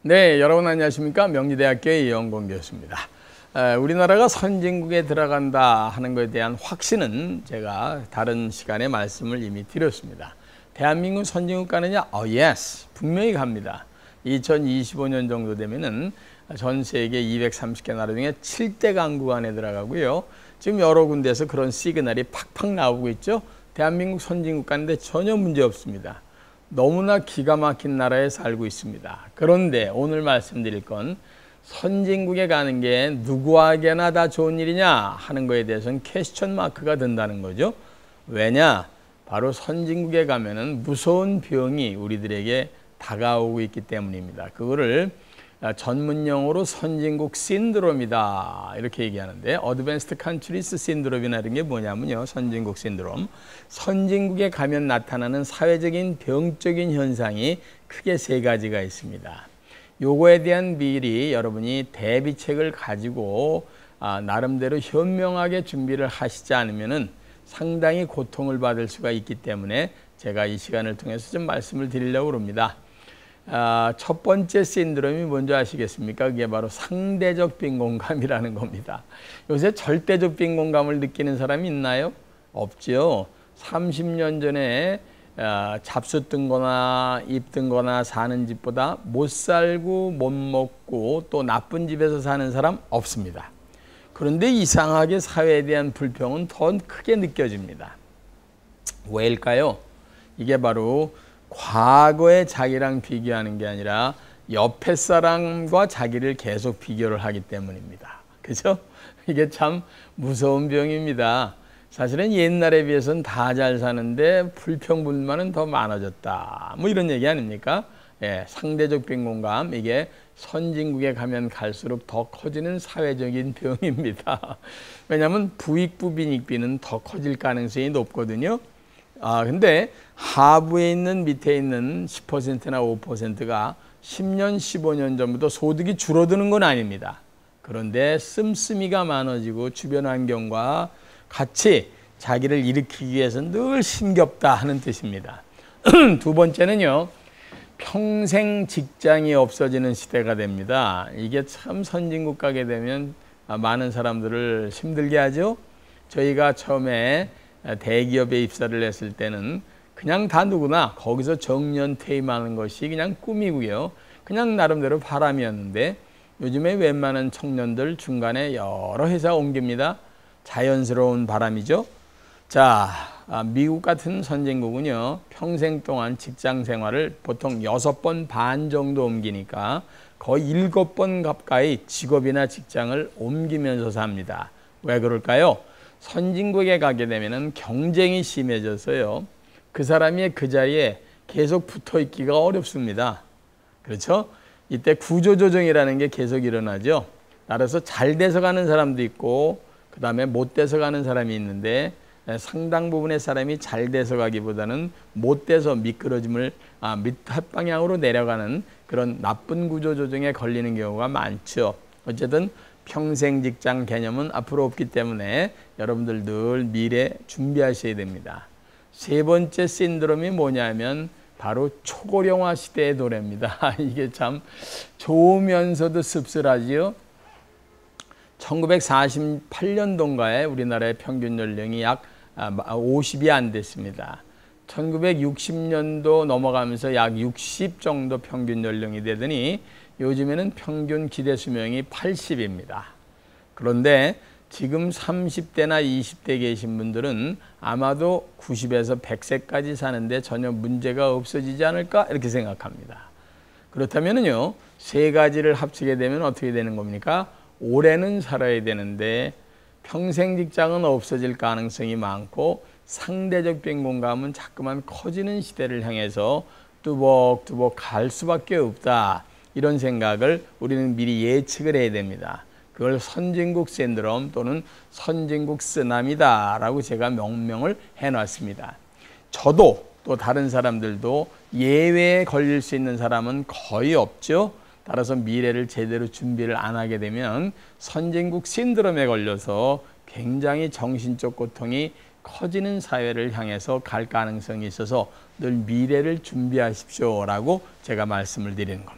네, 여러분 안녕하십니까? 명지대학교의 이영건 교수입니다. 우리나라가 선진국에 들어간다 하는 것에 대한 확신은 제가 다른 시간에 말씀을 이미 드렸습니다. 대한민국 선진국 가느냐? yes, 분명히 갑니다. 2025년 정도 되면은 전 세계 230개 나라 중에 7대 강국 안에 들어가고요. 지금 여러 군데에서 그런 시그널이 팍팍 나오고 있죠. 대한민국 선진국 가는데 전혀 문제 없습니다. 너무나 기가 막힌 나라에 살고 있습니다. 그런데 오늘 말씀드릴 건 선진국에 가는 게 누구에게나 다 좋은 일이냐 하는 거에 대해서는 퀘스천 마크가 든다는 거죠. 왜냐? 바로 선진국에 가면은 무서운 병이 우리들에게 다가오고 있기 때문입니다. 그거를 전문용어로 선진국 신드롬이다 이렇게 얘기하는데, 어드밴스드 컨트리스 신드롬이나 이런 게 뭐냐면요, 선진국 신드롬, 선진국에 가면 나타나는 사회적인 병적인 현상이 크게 세 가지가 있습니다. 요거에 대한 미리 여러분이 대비책을 가지고 나름대로 현명하게 준비를 하시지 않으면은 상당히 고통을 받을 수가 있기 때문에 제가 이 시간을 통해서 좀 말씀을 드리려고 합니다. 첫 번째 신드롬이 뭔지 아시겠습니까? 그게 바로 상대적 빈곤감이라는 겁니다. 요새 절대적 빈곤감을 느끼는 사람이 있나요? 없죠. 30년 전에 잡수 뜬 거나 입 뜬 거나 사는 집보다 못 살고 못 먹고 또 나쁜 집에서 사는 사람 없습니다. 그런데 이상하게 사회에 대한 불평은 더 크게 느껴집니다. 왜일까요? 이게 바로 과거의 자기랑 비교하는 게 아니라 옆에 사람과 자기를 계속 비교를 하기 때문입니다. 그죠? 이게 참 무서운 병입니다. 사실은 옛날에 비해서는 다 잘 사는데 불평불만은 더 많아졌다, 뭐 이런 얘기 아닙니까? 예, 상대적 빈곤감, 이게 선진국에 가면 갈수록 더 커지는 사회적인 병입니다. 왜냐하면 부익부 빈익빈은 더 커질 가능성이 높거든요. 근데 하부에 있는 밑에 있는 10%나 5%가 10년, 15년 전부터 소득이 줄어드는 건 아닙니다. 그런데 씀씀이가 많아지고 주변 환경과 같이 자기를 일으키기 위해서 늘 힘겹다 하는 뜻입니다. 두 번째는요, 평생 직장이 없어지는 시대가 됩니다. 이게 참 선진국 가게 되면 많은 사람들을 힘들게 하죠. 저희가 처음에 대기업에 입사를 했을 때는 그냥 다 누구나 거기서 정년 퇴임하는 것이 그냥 꿈이고요. 그냥 나름대로 바람이었는데 요즘에 웬만한 청년들 중간에 여러 회사 옮깁니다. 자연스러운 바람이죠. 자, 미국 같은 선진국은요, 평생 동안 직장 생활을 보통 6번 반 정도 옮기니까 거의 7번 가까이 직업이나 직장을 옮기면서 삽니다. 왜 그럴까요? 선진국에 가게 되면은 경쟁이 심해져서요, 그 사람이 그 자리에 계속 붙어 있기가 어렵습니다. 그렇죠? 이때 구조조정이라는 게 계속 일어나죠. 따라서 잘 돼서 가는 사람도 있고 그 다음에 못 돼서 가는 사람이 있는데, 상당 부분의 사람이 잘 돼서 가기보다는 못 돼서 미끄러짐을 밑방향으로 내려가는 그런 나쁜 구조조정에 걸리는 경우가 많죠. 어쨌든 평생 직장 개념은 앞으로 없기 때문에 여러분들 늘 미래 준비하셔야 됩니다. 세 번째 신드롬이 뭐냐면 바로 초고령화 시대의 도래입니다. 이게 참 좋으면서도 씁쓸하지요. 1948년도인가에 우리나라의 평균 연령이 약 50이 안 됐습니다. 1960년도 넘어가면서 약 60 정도 평균 연령이 되더니 요즘에는 평균 기대 수명이 80입니다. 그런데 지금 30대나 20대 계신 분들은 아마도 90에서 100세까지 사는데 전혀 문제가 없어지지 않을까 이렇게 생각합니다. 그렇다면요, 세 가지를 합치게 되면 어떻게 되는 겁니까? 올해는 살아야 되는데 평생 직장은 없어질 가능성이 많고 상대적 빈곤감은 자꾸만 커지는 시대를 향해서 뚜벅뚜벅 갈 수밖에 없다, 이런 생각을 우리는 미리 예측을 해야 됩니다. 그걸 선진국 신드롬 또는 선진국 쓰나미다 라고 제가 명명을 해놨습니다. 저도 또 다른 사람들도 예외에 걸릴 수 있는 사람은 거의 없죠. 따라서 미래를 제대로 준비를 안 하게 되면 선진국 신드롬에 걸려서 굉장히 정신적 고통이 커지는 사회를 향해서 갈 가능성이 있어서 늘 미래를 준비하십시오 라고 제가 말씀을 드리는 겁니다.